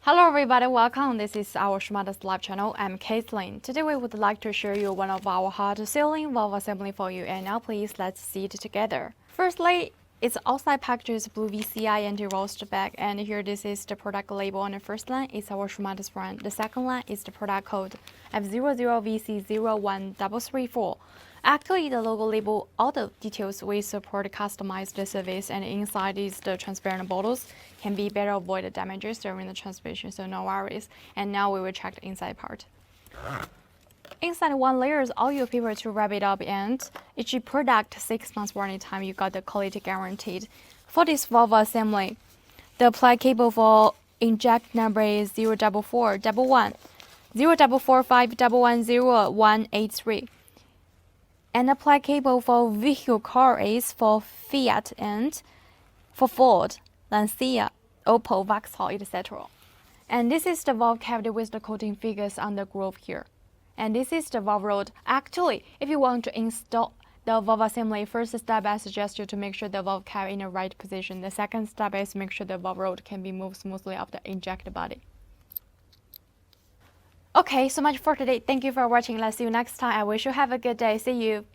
Hello everybody, welcome. This is our Shumatt's live channel. I'm Caitlin. Today we would like to show you one of our hard-selling valve assembly for you, and now please let's see it together. Firstly, its outside package is blue VCI anti-roast bag, and here this is the product label on the first line. It's our Shumatt's brand. The second line is the product code F00VC01334. Actually, the logo label all the details. We support customized service, and inside is the transparent bottles. Can be better avoid damages during the transmission, so no worries. And now we will check the inside part. Inside one layer is all your paper to wrap it up, and each product 6 months warranty time. You got the quality guaranteed. For this valve assembly, the plug cable for inject number is 04411 0445110183. And the plug cable for vehicle car is for Fiat and for Ford, Lancia, Opel, Vauxhall, etc. And this is the valve cavity with the coating figures on the groove here. And this is the valve rod. Actually, if you want to install the valve assembly, first step I suggest you to make sure the valve cavity in the right position. The second step is make sure the valve rod can be moved smoothly off the inject body. Okay, so much for today. Thank you for watching. Let's see you next time. I wish you have a good day. See you.